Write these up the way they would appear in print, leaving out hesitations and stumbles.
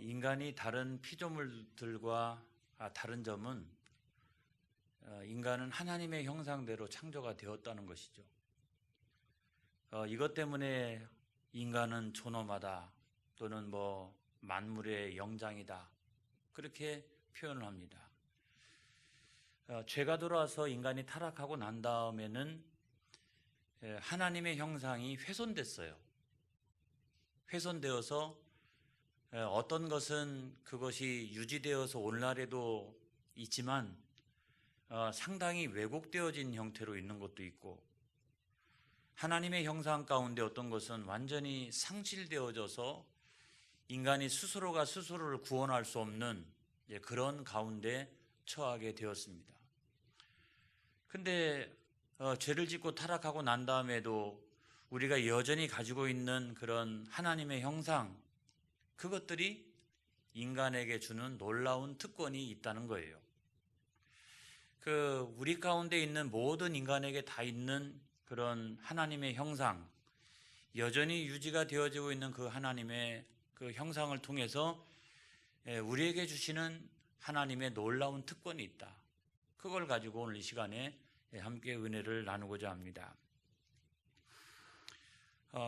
인간이 다른 피조물들과 다른 점은 인간은 하나님의 형상대로 창조가 되었다는 것이죠. 이것 때문에 인간은 존엄하다 또는 만물의 영장이다 그렇게 표현을 합니다. 죄가 들어와서 인간이 타락하고 난 다음에는 하나님의 형상이 훼손됐어요. 훼손되어서 어떤 것은 그것이 유지되어서 오늘날에도 있지만 상당히 왜곡되어진 형태로 있는 것도 있고, 하나님의 형상 가운데 어떤 것은 완전히 상실되어져서 인간이 스스로가 스스로를 구원할 수 없는 그런 가운데 처하게 되었습니다. 근데 죄를 짓고 타락하고 난 다음에도 우리가 여전히 가지고 있는 그런 하나님의 형상, 그것들이 인간에게 주는 놀라운 특권이 있다는 거예요. 우리 가운데 있는 모든 인간에게 다 있는 그런 하나님의 형상, 여전히 유지가 되어지고 있는 그 하나님의 그 형상을 통해서 우리에게 주시는 하나님의 놀라운 특권이 있다. 그걸 가지고 오늘 이 시간에 함께 은혜를 나누고자 합니다.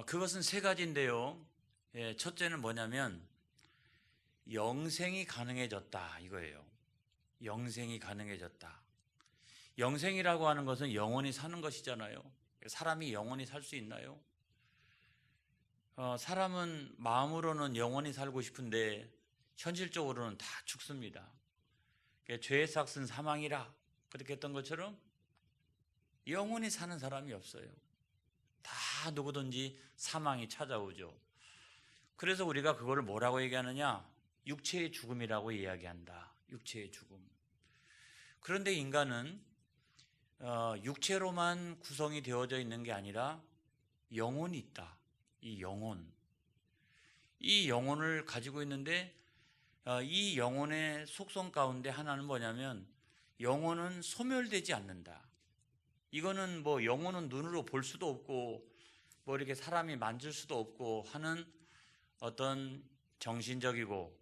그것은 세 가지인데요. 첫째는 뭐냐면 영생이 가능해졌다 이거예요. 영생이 가능해졌다. 영생이라고 하는 것은 영원히 사는 것이잖아요. 사람이 영원히 살 수 있나요? 사람은 마음으로는 영원히 살고 싶은데 현실적으로는 다 죽습니다. 죄의 삭은 사망이라 그렇게 했던 것처럼 영원히 사는 사람이 없어요. 다 누구든지 사망이 찾아오죠. 그래서 우리가 그거를 뭐라고 얘기하느냐? 육체의 죽음이라고 이야기한다. 육체의 죽음. 그런데 인간은 육체로만 구성이 되어져 있는 게 아니라 영혼이 있다. 이 영혼을 가지고 있는데 이 영혼의 속성 가운데 하나는 뭐냐면 영혼은 소멸되지 않는다. 이거는 영혼은 눈으로 볼 수도 없고 이렇게 사람이 만질 수도 없고 하는 어떤 정신적이고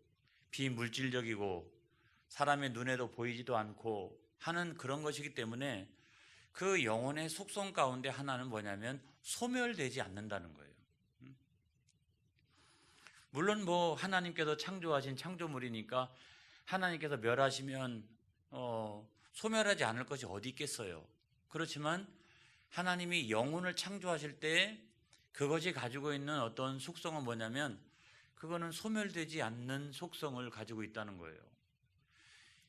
비물질적이고 사람의 눈에도 보이지도 않고 하는 그런 것이기 때문에 그 영혼의 속성 가운데 하나는 뭐냐면 소멸되지 않는다는 거예요. 물론 하나님께서 창조하신 창조물이니까 하나님께서 멸하시면 소멸하지 않을 것이 어디 있겠어요. 그렇지만 하나님이 영혼을 창조하실 때 그것이 가지고 있는 어떤 속성은 뭐냐면 그거는 소멸되지 않는 속성을 가지고 있다는 거예요.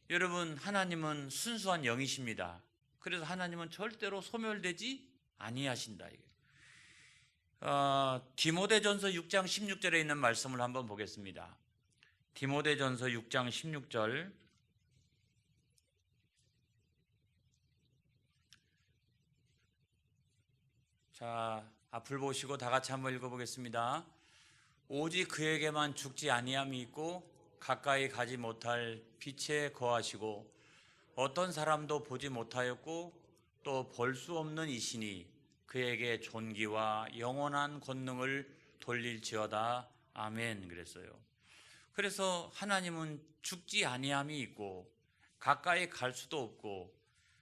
여러분, 하나님은 순수한 영이십니다. 그래서 하나님은 절대로 소멸되지 아니하신다. 디모데전서 6장 16절에 있는 말씀을 한번 보겠습니다. 디모데전서 6장 16절. 자, 앞을 보시고 다 같이 한번 읽어보겠습니다. 오직 그에게만 죽지 아니함이 있고 가까이 가지 못할 빛에 거하시고 어떤 사람도 보지 못하였고 또 볼 수 없는 이시니 그에게 존귀와 영원한 권능을 돌릴지어다. 아멘. 그랬어요. 그래서 하나님은 죽지 아니함이 있고 가까이 갈 수도 없고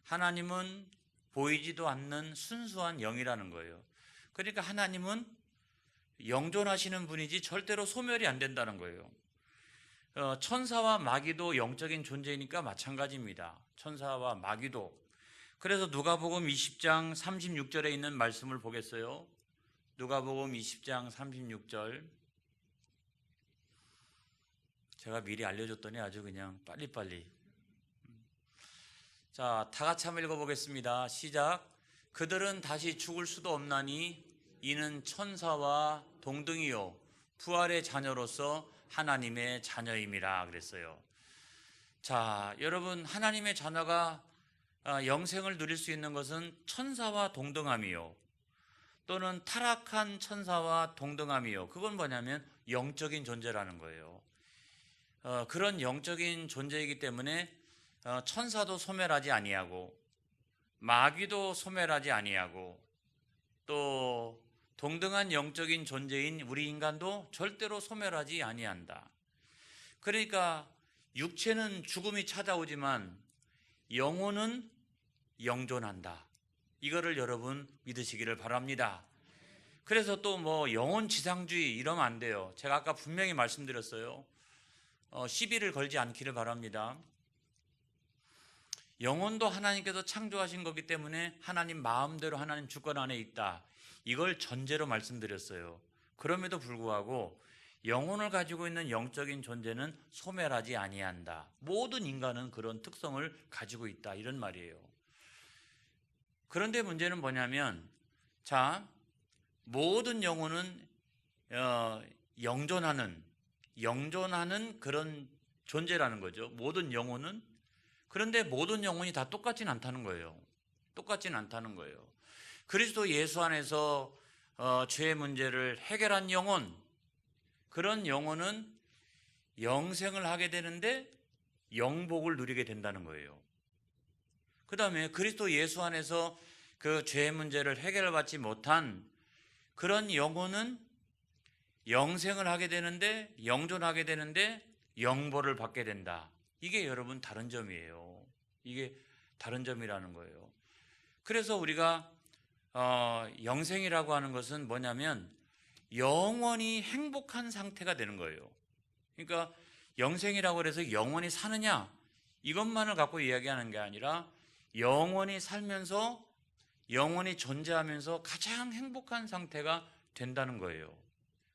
하나님은 보이지도 않는 순수한 영이라는 거예요. 그러니까 하나님은 영존하시는 분이지 절대로 소멸이 안 된다는 거예요. 천사와 마귀도 영적인 존재이니까 마찬가지입니다. 천사와 마귀도. 그래서 누가복음 20장 36절에 있는 말씀을 보겠어요. 누가복음 20장 36절. 제가 미리 알려줬더니 아주 그냥 빨리빨리. 자, 다 같이 한번 읽어보겠습니다. 시작. 그들은 다시 죽을 수도 없나니 이는 천사와 동등이요 부활의 자녀로서 하나님의 자녀임이라 그랬어요. 자, 여러분, 하나님의 자녀가 영생을 누릴 수 있는 것은 천사와 동등함이요 또는 타락한 천사와 동등함이요. 그건 뭐냐면 영적인 존재라는 거예요. 그런 영적인 존재이기 때문에 천사도 소멸하지 아니하고 마귀도 소멸하지 아니하고 또 동등한 영적인 존재인 우리 인간도 절대로 소멸하지 아니한다. 그러니까 육체는 죽음이 찾아오지만 영혼은 영존한다. 이거를 여러분 믿으시기를 바랍니다. 그래서 또 뭐 영혼 지상주의 이러면 안 돼요. 제가 아까 분명히 말씀드렸어요. 시비를 걸지 않기를 바랍니다. 영혼도 하나님께서 창조하신 거기 때문에 하나님 마음대로 하나님 주권 안에 있다. 이걸 전제로 말씀드렸어요. 그럼에도 불구하고 영혼을 가지고 있는 영적인 존재는 소멸하지 아니한다. 모든 인간은 그런 특성을 가지고 있다. 이런 말이에요. 그런데 문제는 뭐냐면, 자, 모든 영혼은 영존하는 그런 존재라는 거죠. 모든 영혼은. 그런데 모든 영혼이 다 똑같진 않다는 거예요. 똑같진 않다는 거예요. 그리스도 예수 안에서 죄의 문제를 해결한 영혼, 그런 영혼은 영생을 하게 되는데 영복을 누리게 된다는 거예요. 그 다음에 그리스도 예수 안에서 그 죄의 문제를 해결받지 못한 그런 영혼은 영생을 하게 되는데, 영존하게 되는데 영벌을 받게 된다. 이게 여러분 다른 점이에요. 이게 다른 점이라는 거예요. 그래서 우리가 영생이라고 하는 것은 뭐냐면 영원히 행복한 상태가 되는 거예요. 그러니까 영생이라고 해서 영원히 사느냐 이것만을 갖고 이야기하는 게 아니라 영원히 살면서 영원히 존재하면서 가장 행복한 상태가 된다는 거예요.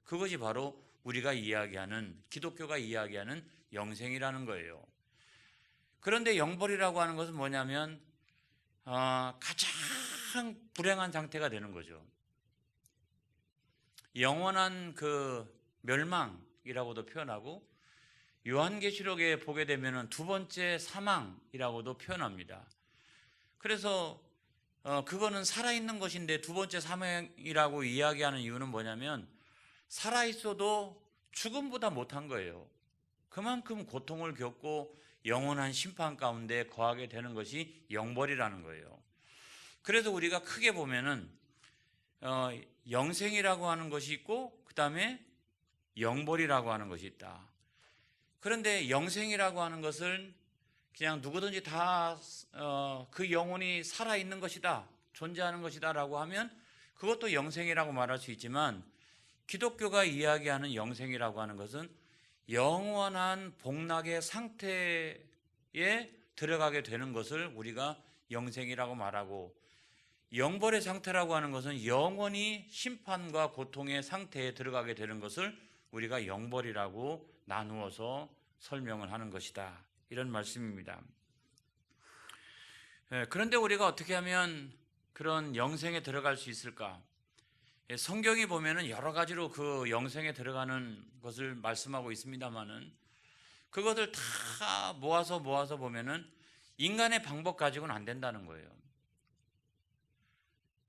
그것이 바로 우리가 이야기하는, 기독교가 이야기하는 영생이라는 거예요. 그런데 영벌이라고 하는 것은 뭐냐면 가장 불행한 상태가 되는 거죠. 영원한 그 멸망이라고도 표현하고, 요한계시록에 보게 되면 두 번째 사망이라고도 표현합니다. 그래서 그거는 살아있는 것인데 두 번째 사망이라고 이야기하는 이유는 뭐냐면 살아있어도 죽음보다 못한 거예요. 그만큼 고통을 겪고 영원한 심판 가운데 거하게 되는 것이 영벌이라는 거예요. 그래서 우리가 크게 보면은 영생이라고 하는 것이 있고 그 다음에 영벌이라고 하는 것이 있다. 그런데 영생이라고 하는 것을 그냥 누구든지 다 그 영혼이 살아있는 것이다, 존재하는 것이다 라고 하면 그것도 영생이라고 말할 수 있지만, 기독교가 이야기하는 영생이라고 하는 것은 영원한 복락의 상태에 들어가게 되는 것을 우리가 영생이라고 말하고, 영벌의 상태라고 하는 것은 영원히 심판과 고통의 상태에 들어가게 되는 것을 우리가 영벌이라고 나누어서 설명을 하는 것이다. 이런 말씀입니다. 그런데 우리가 어떻게 하면 그런 영생에 들어갈 수 있을까? 성경이 보면은 여러 가지로 그 영생에 들어가는 것을 말씀하고 있습니다만은 그것을 다 모아서 보면은 인간의 방법 가지고는 안 된다는 거예요.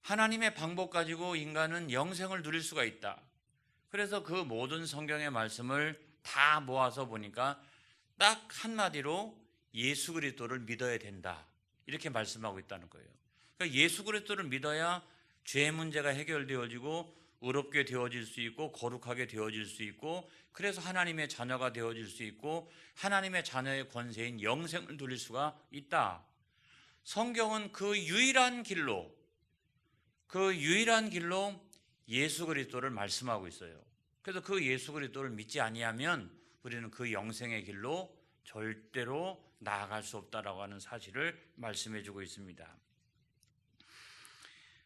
하나님의 방법 가지고 인간은 영생을 누릴 수가 있다. 그래서 그 모든 성경의 말씀을 다 모아서 보니까 딱 한마디로 예수 그리스도를 믿어야 된다. 이렇게 말씀하고 있다는 거예요. 그러니까 예수 그리스도를 믿어야 죄의 문제가 해결되어지고 의롭게 되어질 수 있고 거룩하게 되어질 수 있고, 그래서 하나님의 자녀가 되어질 수 있고 하나님의 자녀의 권세인 영생을 누릴 수가 있다. 성경은 그 유일한 길로 예수 그리스도를 말씀하고 있어요. 그래서 그 예수 그리스도를 믿지 아니하면 우리는 그 영생의 길로 절대로 나아갈 수 없다라고 하는 사실을 말씀해 주고 있습니다.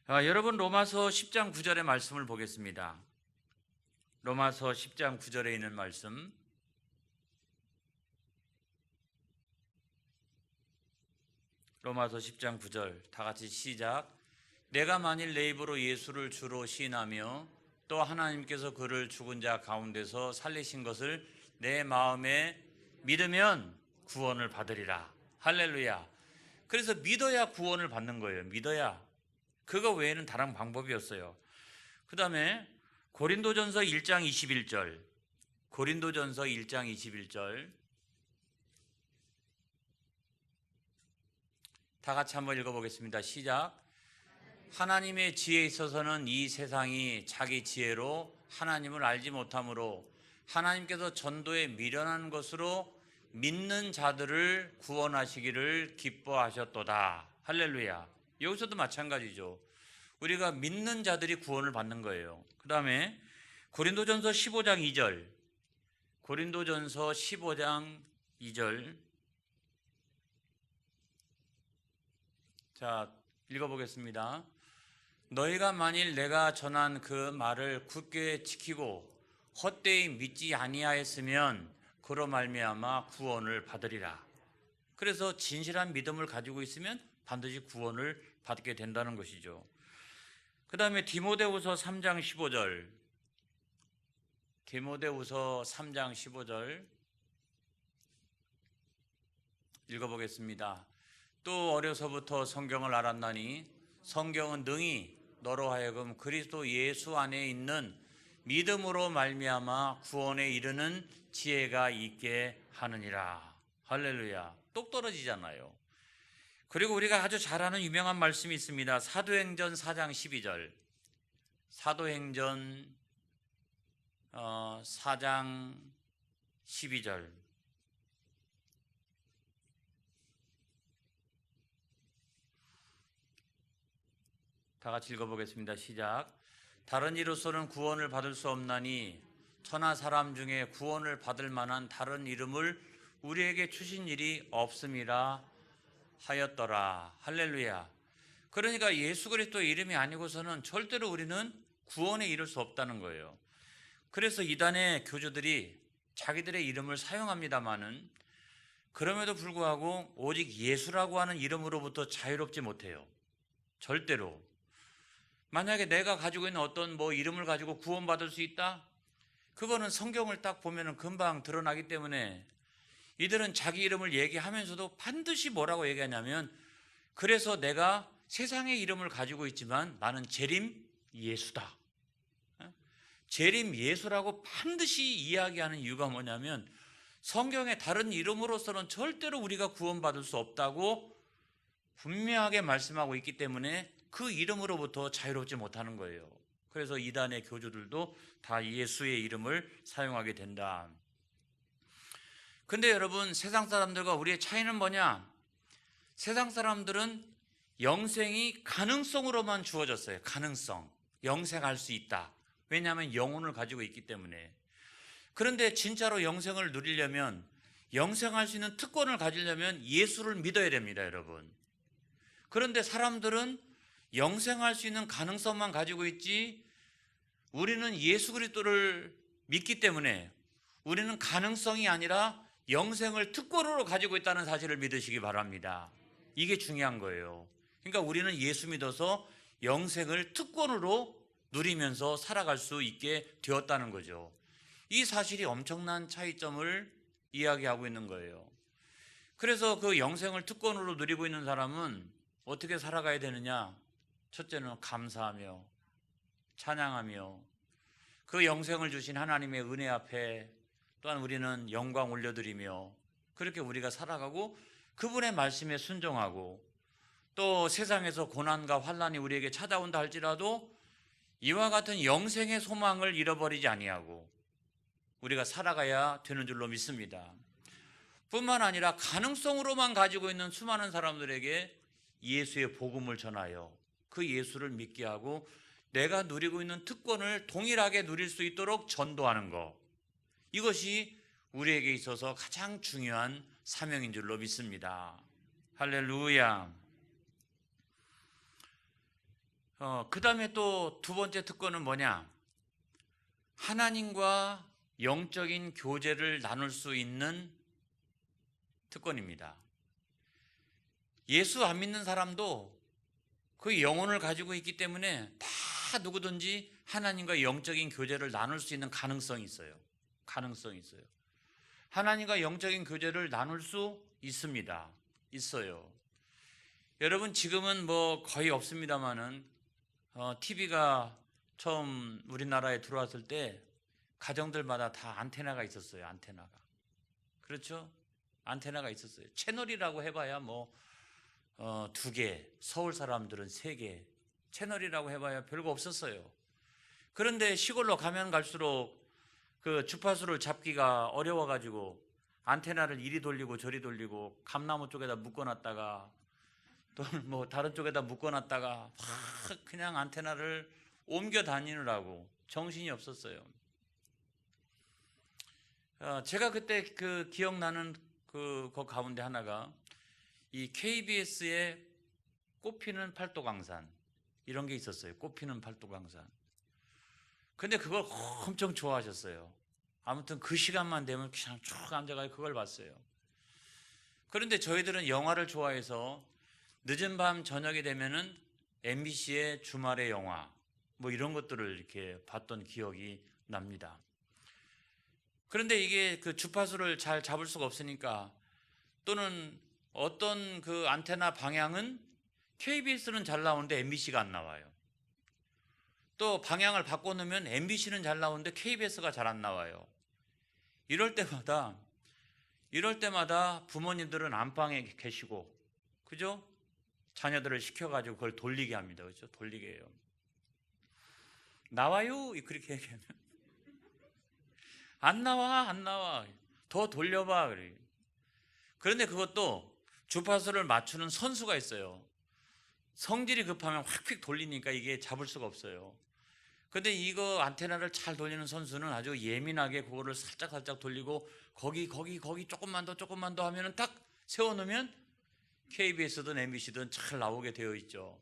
여러분, 로마서 10장 9절의 말씀을 보겠습니다. 로마서 10장 9절에 있는 말씀, 로마서 10장 9절 다 같이 시작. 내가 만일 내 입으로 예수를 주로 시인하며 또 하나님께서 그를 죽은 자 가운데서 살리신 것을 내 마음에 믿으면 구원을 받으리라. 할렐루야. 그래서 믿어야 구원을 받는 거예요. 믿어야. 그거 외에는 다른 방법이 없어요. 그 다음에 고린도전서 1장 21절, 고린도전서 1장 21절 다 같이 한번 읽어보겠습니다. 시작. 하나님의 지혜에 있어서는 이 세상이 자기 지혜로 하나님을 알지 못하므로 하나님께서 전도에 미련한 것으로 믿는 자들을 구원하시기를 기뻐하셨도다. 할렐루야. 여기서도 마찬가지죠. 우리가 믿는 자들이 구원을 받는 거예요. 그 다음에 고린도전서 15장 2절, 고린도전서 15장 2절, 자, 읽어보겠습니다. 너희가 만일 내가 전한 그 말을 굳게 지키고 헛되이 믿지 아니하였으면 그로 말미암아 구원을 받으리라. 그래서 진실한 믿음을 가지고 있으면 반드시 구원을 받게 된다는 것이죠. 그 다음에 디모데후서 3장 15절, 디모데후서 3장 15절 읽어보겠습니다. 또 어려서부터 성경을 알았나니 성경은 능히 너로 하여금 그리스도 예수 안에 있는 믿음으로 말미암아 구원에 이르는 지혜가 있게 하느니라. 할렐루야. 똑 떨어지잖아요. 그리고 우리가 아주 잘 아는 유명한 말씀이 있습니다. 사도행전 4장 12절, 사도행전 4장 12절, 다 같이 읽어보겠습니다. 시작. 다른 이로서는 구원을 받을 수 없나니 천하 사람 중에 구원을 받을 만한 다른 이름을 우리에게 주신 일이 없음이라 하였더라. 할렐루야. 그러니까 예수 그리스도의 이름이 아니고서는 절대로 우리는 구원에 이를 수 없다는 거예요. 그래서 이단의 교주들이 자기들의 이름을 사용합니다마는 그럼에도 불구하고 오직 예수라고 하는 이름으로부터 자유롭지 못해요. 절대로. 만약에 내가 가지고 있는 어떤 이름을 가지고 구원받을 수 있다? 그거는 성경을 딱 보면 금방 드러나기 때문에 이들은 자기 이름을 얘기하면서도 반드시 뭐라고 얘기하냐면 그래서 내가 세상의 이름을 가지고 있지만 나는 재림 예수다. 재림 예수라고 반드시 이야기하는 이유가 뭐냐면 성경의 다른 이름으로서는 절대로 우리가 구원받을 수 없다고 분명하게 말씀하고 있기 때문에 그 이름으로부터 자유롭지 못하는 거예요. 그래서 이단의 교주들도 다 예수의 이름을 사용하게 된다. 근데 여러분, 세상 사람들과 우리의 차이는 뭐냐? 세상 사람들은 영생이 가능성으로만 주어졌어요. 가능성. 영생할 수 있다. 왜냐하면 영혼을 가지고 있기 때문에. 그런데 진짜로 영생을 누리려면, 영생할 수 있는 특권을 가지려면 예수를 믿어야 됩니다, 여러분. 그런데 사람들은 영생할 수 있는 가능성만 가지고 있지 우리는 예수 그리스도를 믿기 때문에 우리는 가능성이 아니라 영생을 특권으로 가지고 있다는 사실을 믿으시기 바랍니다. 이게 중요한 거예요. 그러니까 우리는 예수 믿어서 영생을 특권으로 누리면서 살아갈 수 있게 되었다는 거죠. 이 사실이 엄청난 차이점을 이야기하고 있는 거예요. 그래서 그 영생을 특권으로 누리고 있는 사람은 어떻게 살아가야 되느냐? 첫째는 감사하며 찬양하며 그 영생을 주신 하나님의 은혜 앞에 또한 우리는 영광 올려드리며 그렇게 우리가 살아가고 그분의 말씀에 순종하고 또 세상에서 고난과 환난이 우리에게 찾아온다 할지라도 이와 같은 영생의 소망을 잃어버리지 아니하고 우리가 살아가야 되는 줄로 믿습니다. 뿐만 아니라 가능성으로만 가지고 있는 수많은 사람들에게 예수의 복음을 전하여 그 예수를 믿게 하고 내가 누리고 있는 특권을 동일하게 누릴 수 있도록 전도하는 것, 이것이 우리에게 있어서 가장 중요한 사명인 줄로 믿습니다. 할렐루야. 그 다음에 또 두 번째 특권은 뭐냐? 하나님과 영적인 교제를 나눌 수 있는 특권입니다. 예수 안 믿는 사람도 그 영혼을 가지고 있기 때문에 다 누구든지 하나님과 영적인 교제를 나눌 수 있는 가능성이 있어요. 가능성이 있어요. 하나님과 영적인 교제를 나눌 수 있습니다. 있어요. 여러분, 지금은 거의 없습니다만은 TV가 처음 우리나라에 들어왔을 때 가정들마다 다 안테나가 있었어요. 안테나가. 그렇죠? 안테나가 있었어요. 채널이라고 해봐야 2개, 서울 사람들은 3개, 채널이라고 해봐야 별거 없었어요. 그런데 시골로 가면 갈수록 그 주파수를 잡기가 어려워가지고 안테나를 이리 돌리고 저리 돌리고 감나무 쪽에다 묶어놨다가 또 뭐 다른 쪽에다 묶어놨다가 막 그냥 안테나를 옮겨 다니느라고 정신이 없었어요. 제가 그때 그 기억나는 그 가운데 하나가 이 KBS의 꽃피는 팔도강산 이런 게 있었어요. 꽃피는 팔도강산. 근데 그걸 엄청 좋아하셨어요. 아무튼 그 시간만 되면 그냥 쭉 앉아가지고 그걸 봤어요. 그런데 저희들은 영화를 좋아해서 늦은 밤 저녁이 되면은 MBC의 주말의 영화 뭐 이런 것들을 이렇게 봤던 기억이 납니다. 그런데 이게 그 주파수를 잘 잡을 수가 없으니까 또는 어떤 그 안테나 방향은 KBS는 잘 나오는데 MBC가 안 나와요. 또 방향을 바꿔놓으면 MBC는 잘 나오는데 KBS가 잘 안 나와요. 이럴 때마다 부모님들은 안방에 계시고, 그죠? 자녀들을 시켜가지고 그걸 돌리게 합니다. 그죠? 돌리게 해요. 나와요? 그렇게 얘기하면. 안 나와. 더 돌려봐. 그래. 그런데 그것도 주파수를 맞추는 선수가 있어요. 성질이 급하면 확휙 돌리니까 이게 잡을 수가 없어요. 근데 이거 안테나를 잘 돌리는 선수는 아주 예민하게 그거를 살짝 돌리고 거기 조금만 더 하면은 딱 세워놓으면 KBS든 MBC든 잘 나오게 되어 있죠.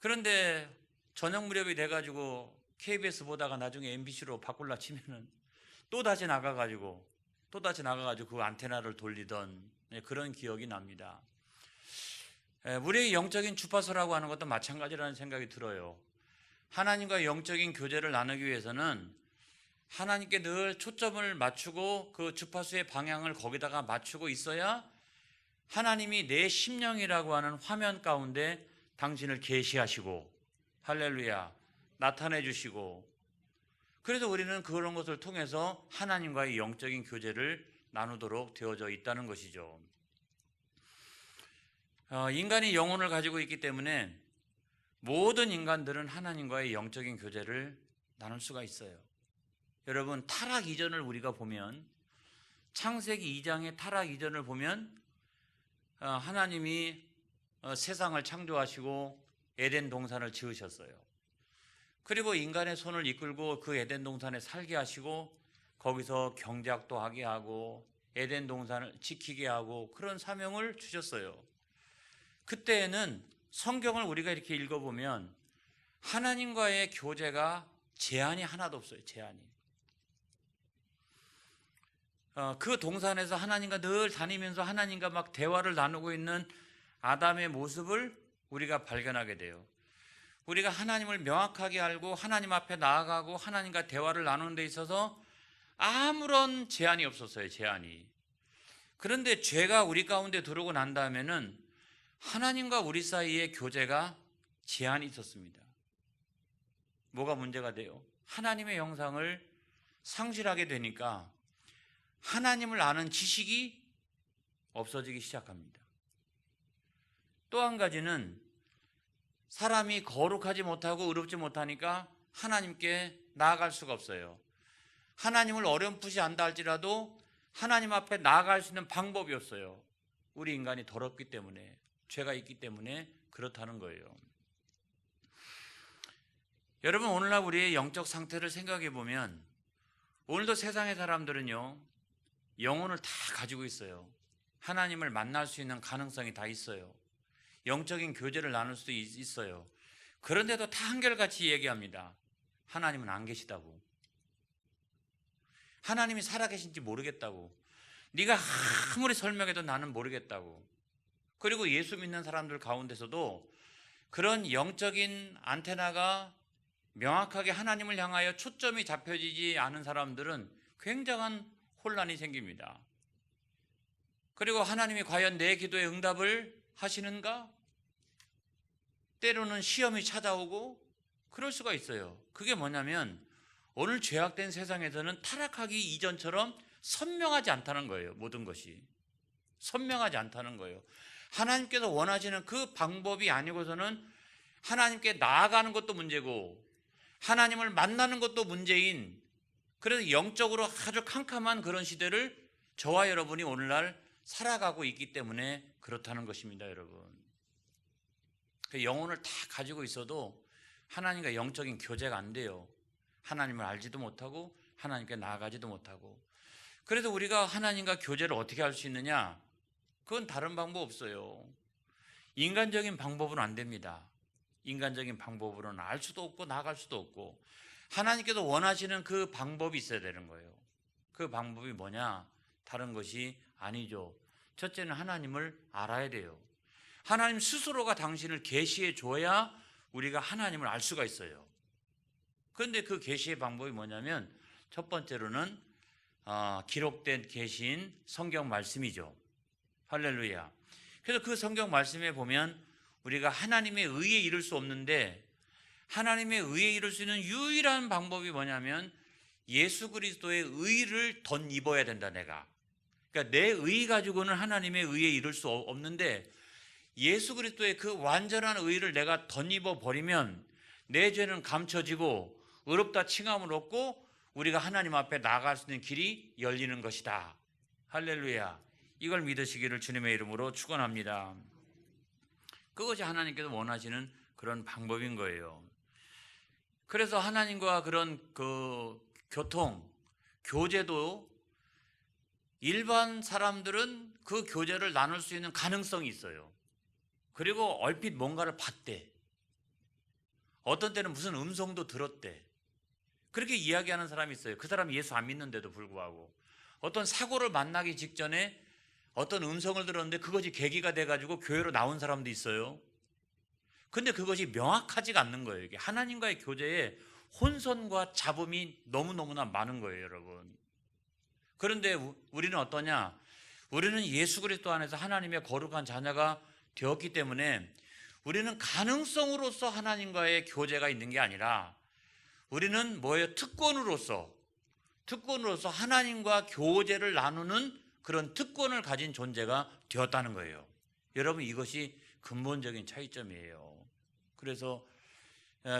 그런데 저녁 무렵이 돼가지고 KBS 보다가 나중에 MBC로 바꿀라 치면은 또 다시 나가가지고 그 안테나를 돌리던 그런 기억이 납니다. 우리의 영적인 주파수라고 하는 것도 마찬가지라는 생각이 들어요. 하나님과 영적인 교제를 나누기 위해서는 하나님께 늘 초점을 맞추고 그 주파수의 방향을 거기다가 맞추고 있어야 하나님이 내 심령이라고 하는 화면 가운데 당신을 계시하시고 할렐루야 나타내 주시고, 그래서 우리는 그런 것을 통해서 하나님과의 영적인 교제를 나누도록 되어져 있다는 것이죠. 인간이 영혼을 가지고 있기 때문에 모든 인간들은 하나님과의 영적인 교제를 나눌 수가 있어요. 여러분, 타락 이전을 우리가 보면, 창세기 2장의 타락 이전을 보면 하나님이 세상을 창조하시고 에덴 동산을 지으셨어요. 그리고 인간의 손을 이끌고 그 에덴 동산에 살게 하시고 거기서 경작도 하게 하고 에덴 동산을 지키게 하고 그런 사명을 주셨어요. 그때에는 성경을 우리가 이렇게 읽어보면 하나님과의 교제가 제한이 하나도 없어요. 제한이. 그 동산에서 하나님과 늘 다니면서 하나님과 막 대화를 나누고 있는 아담의 모습을 우리가 발견하게 돼요. 우리가 하나님을 명확하게 알고 하나님 앞에 나아가고 하나님과 대화를 나누는 데 있어서 아무런 제한이 없었어요. 제한이. 그런데 죄가 우리 가운데 들어오고 난 다음에는 하나님과 우리 사이의 교제가 제한이 있었습니다. 뭐가 문제가 돼요? 하나님의 형상을 상실하게 되니까 하나님을 아는 지식이 없어지기 시작합니다. 또 한 가지는 사람이 거룩하지 못하고 의롭지 못하니까 하나님께 나아갈 수가 없어요. 하나님을 어렴풋이 안다 할지라도 하나님 앞에 나아갈 수 있는 방법이 없어요. 우리 인간이 더럽기 때문에, 죄가 있기 때문에 그렇다는 거예요. 여러분, 오늘날 우리의 영적 상태를 생각해 보면 오늘도 세상의 사람들은요, 영혼을 다 가지고 있어요. 하나님을 만날 수 있는 가능성이 다 있어요. 영적인 교제를 나눌 수도 있어요. 그런데도 다 한결같이 얘기합니다. 하나님은 안 계시다고. 하나님이 살아계신지 모르겠다고. 네가 아무리 설명해도 나는 모르겠다고. 그리고 예수 믿는 사람들 가운데서도 그런 영적인 안테나가 명확하게 하나님을 향하여 초점이 잡혀지지 않은 사람들은 굉장한 혼란이 생깁니다. 그리고 하나님이 과연 내 기도에 응답을 하시는가? 때로는 시험이 찾아오고 그럴 수가 있어요. 그게 뭐냐면 오늘 죄악된 세상에서는 타락하기 이전처럼 선명하지 않다는 거예요. 모든 것이 선명하지 않다는 거예요. 하나님께서 원하시는 그 방법이 아니고서는 하나님께 나아가는 것도 문제고 하나님을 만나는 것도 문제인 그래서 영적으로 아주 캄캄한 그런 시대를 저와 여러분이 오늘날 살아가고 있기 때문에 그렇다는 것입니다, 여러분. 그 영혼을 다 가지고 있어도 하나님과 영적인 교제가 안 돼요. 하나님을 알지도 못하고 하나님께 나아가지도 못하고. 그래서 우리가 하나님과 교제를 어떻게 할 수 있느냐? 그건 다른 방법 없어요. 인간적인 방법은 안 됩니다. 인간적인 방법으로는 알 수도 없고 나아갈 수도 없고, 하나님께서 원하시는 그 방법이 있어야 되는 거예요. 그 방법이 뭐냐? 다른 것이 아니죠. 첫째는 하나님을 알아야 돼요. 하나님 스스로가 당신을 계시해 줘야 우리가 하나님을 알 수가 있어요. 그런데 그 계시의 방법이 뭐냐면 첫 번째로는 기록된 계시인 성경 말씀이죠. 할렐루야. 그래서 그 성경 말씀에 보면 우리가 하나님의 의에 이를 수 없는데, 하나님의 의에 이룰 수 있는 유일한 방법이 뭐냐면 예수 그리스도의 의를 덧입어야 된다. 내가, 그러니까 내 의 가지고는 하나님의 의에 이룰 수 없는데, 예수 그리스도의 그 완전한 의를 내가 덧입어 버리면 내 죄는 감춰지고 의롭다 칭함을 얻고 우리가 하나님 앞에 나아갈 수 있는 길이 열리는 것이다. 할렐루야. 이걸 믿으시기를 주님의 이름으로 축원합니다. 그것이 하나님께서 원하시는 그런 방법인 거예요. 그래서 하나님과 그런 그 교제도 일반 사람들은 그 교제를 나눌 수 있는 가능성이 있어요. 그리고 얼핏 뭔가를 봤대. 어떤 때는 무슨 음성도 들었대. 그렇게 이야기하는 사람이 있어요. 그 사람이 예수 안 믿는데도 불구하고. 어떤 사고를 만나기 직전에 어떤 음성을 들었는데 그것이 계기가 돼가지고 교회로 나온 사람도 있어요. 근데 그것이 명확하지가 않는 거예요. 이게 하나님과의 교제에 혼선과 잡음이 너무너무나 많은 거예요, 여러분. 그런데 우리는 어떠냐? 우리는 예수 그리스도 안에서 하나님의 거룩한 자녀가 되었기 때문에 우리는 가능성으로서 하나님과의 교제가 있는 게 아니라 우리는 뭐예요? 특권으로서 하나님과 교제를 나누는 그런 특권을 가진 존재가 되었다는 거예요. 여러분, 이것이 근본적인 차이점이에요. 그래서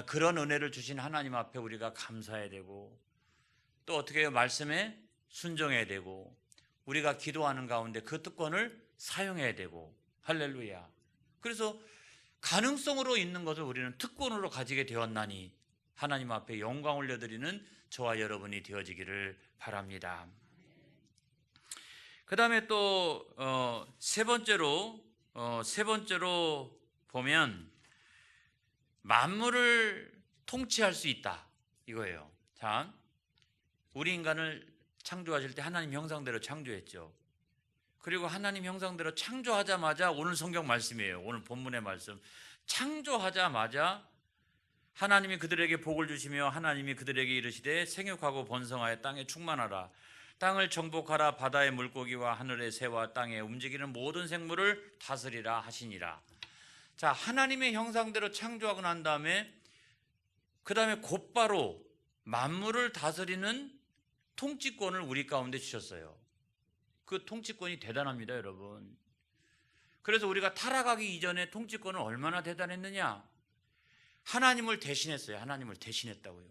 그런 은혜를 주신 하나님 앞에 우리가 감사해야 되고, 또 어떻게 해요? 말씀에 순종해야 되고, 우리가 기도하는 가운데 그 특권을 사용해야 되고. 할렐루야. 그래서 가능성으로 있는 것을 우리는 특권으로 가지게 되었나니 하나님 앞에 영광 올려드리는 저와 여러분이 되어지기를 바랍니다. 그 다음에 또 세 번째로 보면 만물을 통치할 수 있다, 이거예요. 자, 우리 인간을 창조하실 때 하나님 형상대로 창조했죠. 그리고 하나님 형상대로 창조하자마자, 오늘 성경 말씀이에요. 오늘 본문의 말씀. 창조하자마자 하나님이 그들에게 복을 주시며 하나님이 그들에게 이르시되 생육하고 번성하여 땅에 충만하라. 땅을 정복하라. 바다의 물고기와 하늘의 새와 땅에 움직이는 모든 생물을 다스리라 하시니라. 자, 하나님의 형상대로 창조하고 난 다음에 그 다음에 곧바로 만물을 다스리는 통치권을 우리 가운데 주셨어요. 그 통치권이 대단합니다, 여러분. 그래서 우리가 타락하기 이전에 통치권은 얼마나 대단했느냐? 하나님을 대신했어요. 하나님을 대신했다고요.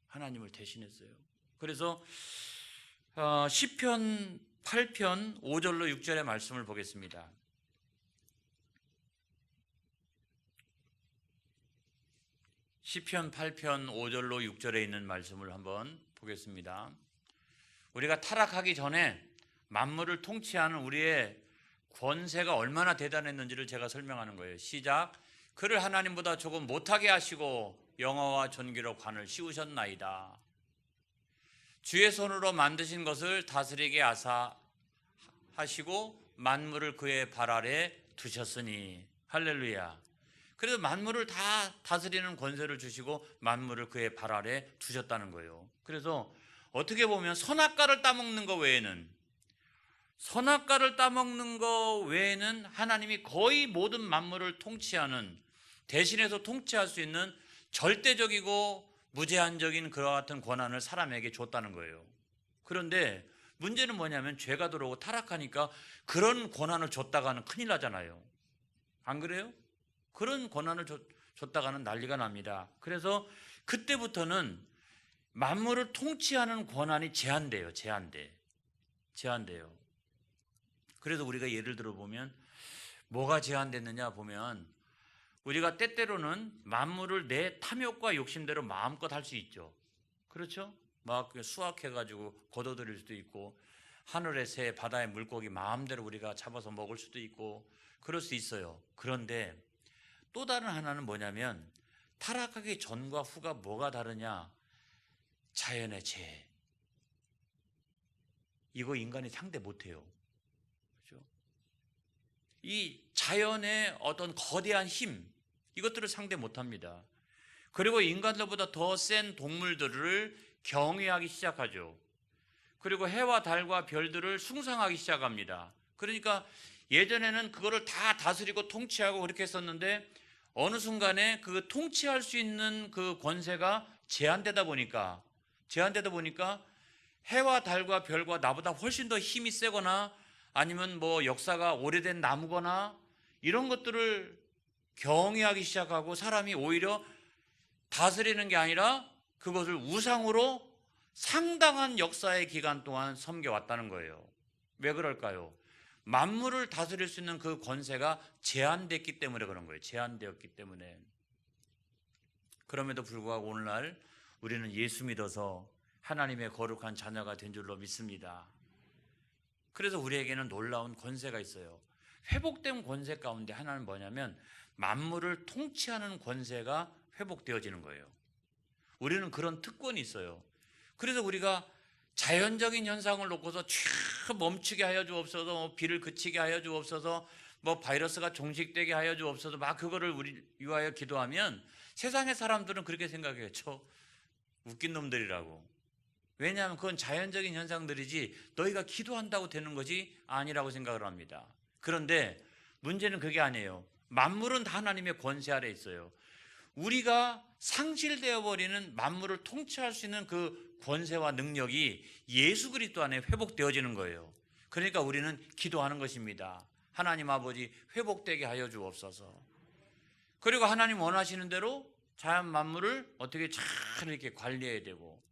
하나님을 대신했어요. 그래서 시편 8편 5절로 6절의 말씀을 보겠습니다. 시편 8편 5절로 6절에 있는 말씀을 한번 보겠습니다. 우리가 타락하기 전에 만물을 통치하는 우리의 권세가 얼마나 대단했는지를 제가 설명하는 거예요. 시작. 그를 하나님보다 조금 못하게 하시고 영화와 존귀로 관을 씌우셨나이다. 주의 손으로 만드신 것을 다스리게 하시고 만물을 그의 발 아래 두셨으니. 할렐루야. 그래서 만물을 다 다스리는 권세를 주시고 만물을 그의 발 아래 두셨다는 거예요. 그래서 어떻게 보면 선악과를 따먹는 것 외에는 하나님이 거의 모든 만물을 통치하는, 대신해서 통치할 수 있는 절대적이고 무제한적인 그와 같은 권한을 사람에게 줬다는 거예요. 그런데 문제는 뭐냐면 죄가 들어오고 타락하니까 그런 권한을 줬다가는 큰일 나잖아요. 안 그래요? 그런 권한을 줬다가는 난리가 납니다. 그래서 그때부터는 만물을 통치하는 권한이 제한돼요. 제한돼요. 그래서 우리가 예를 들어 보면 뭐가 제한됐느냐 보면 우리가 때때로는 만물을 내 탐욕과 욕심대로 마음껏 할 수 있죠. 그렇죠? 막 수확해가지고 거둬들일 수도 있고 하늘의 새, 바다의 물고기 마음대로 우리가 잡아서 먹을 수도 있고 그럴 수 있어요. 그런데 또 다른 하나는 뭐냐면 타락하기 전과 후가 뭐가 다르냐? 자연의 재해. 이거 인간이 상대 못해요. 그렇죠? 이 자연의 어떤 거대한 힘, 이것들을 상대 못합니다. 그리고 인간들보다 더 센 동물들을 경외하기 시작하죠. 그리고 해와 달과 별들을 숭상하기 시작합니다. 그러니까 예전에는 그거를 다 다스리고 통치하고 그렇게 했었는데 어느 순간에 그 통치할 수 있는 그 권세가 제한되다 보니까 해와 달과 별과 나보다 훨씬 더 힘이 세거나 아니면 뭐 역사가 오래된 나무거나 이런 것들을 경외하기 시작하고 사람이 오히려 다스리는 게 아니라 그것을 우상으로 상당한 역사의 기간 동안 섬겨왔다는 거예요. 왜 그럴까요? 만물을 다스릴 수 있는 그 권세가 제한됐기 때문에 그런 거예요. 제한되었기 때문에. 그럼에도 불구하고 오늘날 우리는 예수 믿어서 하나님의 거룩한 자녀가 된 줄로 믿습니다. 그래서 우리에게는 놀라운 권세가 있어요. 회복된 권세 가운데 하나는 뭐냐면 만물을 통치하는 권세가 회복되어지는 거예요. 우리는 그런 특권이 있어요. 그래서 우리가 자연적인 현상을 놓고서 쫙 멈추게 하여 주옵소서, 뭐 비를 그치게 하여 주옵소서, 뭐 바이러스가 종식되게 하여 주옵소서, 막 그거를 우리 위하여 기도하면 세상의 사람들은 그렇게 생각해요. 저 웃긴 놈들이라고. 왜냐하면 그건 자연적인 현상들이지 너희가 기도한다고 되는 것이 아니라고 생각을 합니다. 그런데 문제는 그게 아니에요. 만물은 다 하나님의 권세 아래 있어요. 우리가 상실되어 버리는 만물을 통치할 수 있는 그 권세와 능력이 예수 그리스도 안에 회복되어지는 거예요. 그러니까 우리는 기도하는 것입니다. 하나님 아버지 회복되게 하여 주옵소서. 그리고 하나님 원하시는 대로 자연 만물을 어떻게 잘 이렇게 관리해야 되고,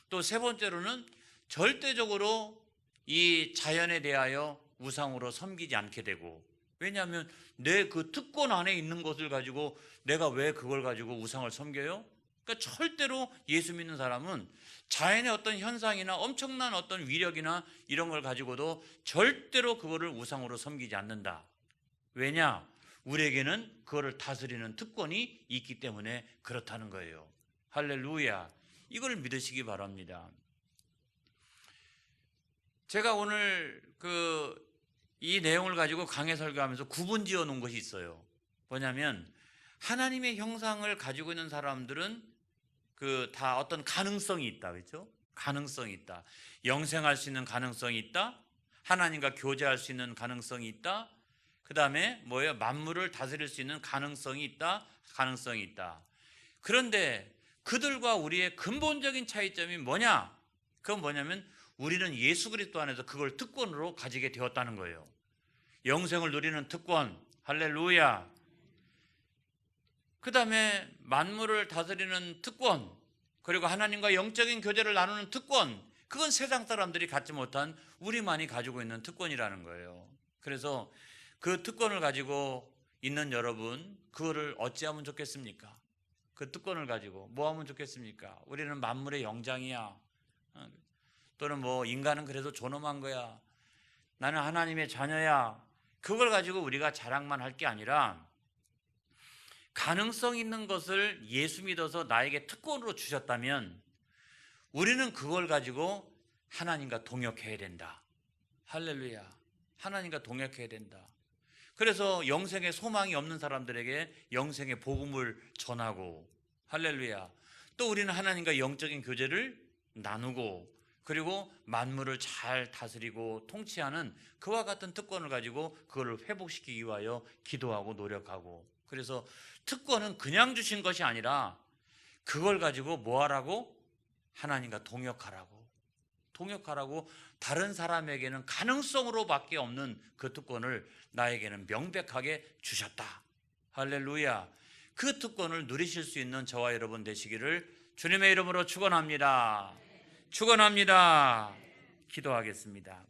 또 세 번째로는 절대적으로 이 자연에 대하여 우상으로 섬기지 않게 되고, 왜냐하면 내 그 특권 안에 있는 것을 가지고 내가 왜 그걸 가지고 우상을 섬겨요? 그러니까 절대로 예수 믿는 사람은 자연의 어떤 현상이나 엄청난 어떤 위력이나 이런 걸 가지고도 절대로 그거를 우상으로 섬기지 않는다. 왜냐? 우리에게는 그거를 다스리는 특권이 있기 때문에 그렇다는 거예요. 할렐루야. 이걸 믿으시기 바랍니다. 제가 오늘 이 내용을 가지고 강해 설교하면서 구분 지어 놓은 것이 있어요. 뭐냐면 하나님의 형상을 가지고 있는 사람들은 다 어떤 가능성이 있다. 그렇죠? 가능성이 있다. 영생할 수 있는 가능성이 있다. 하나님과 교제할 수 있는 가능성이 있다. 그다음에 뭐예요? 만물을 다스릴 수 있는 가능성이 있다. 가능성이 있다. 그런데 그들과 우리의 근본적인 차이점이 뭐냐? 그건 뭐냐면 우리는 예수 그리스도 안에서 그걸 특권으로 가지게 되었다는 거예요. 영생을 누리는 특권. 할렐루야. 그 다음에 만물을 다스리는 특권, 그리고 하나님과 영적인 교제를 나누는 특권, 그건 세상 사람들이 갖지 못한 우리만이 가지고 있는 특권이라는 거예요. 그래서 그 특권을 가지고 있는 여러분, 그거를 어찌하면 좋겠습니까? 그 특권을 가지고 뭐 하면 좋겠습니까? 우리는 만물의 영장이야. 또는 뭐 인간은 그래도 존엄한 거야. 나는 하나님의 자녀야. 그걸 가지고 우리가 자랑만 할 게 아니라 가능성 있는 것을 예수 믿어서 나에게 특권으로 주셨다면 우리는 그걸 가지고 하나님과 동역해야 된다. 할렐루야. 하나님과 동역해야 된다. 그래서 영생의 소망이 없는 사람들에게 영생의 복음을 전하고, 할렐루야. 또 우리는 하나님과 영적인 교제를 나누고, 그리고 만물을 잘 다스리고 통치하는 그와 같은 특권을 가지고 그걸 회복시키기 위하여 기도하고 노력하고, 그래서 특권은 그냥 주신 것이 아니라 그걸 가지고 뭐 하라고? 하나님과 동역하라고 다른 사람에게는 가능성으로밖에 없는 그 특권을 나에게는 명백하게 주셨다. 할렐루야. 그 특권을 누리실 수 있는 저와 여러분 되시기를 주님의 이름으로 축원합니다. 축원합니다. 기도하겠습니다.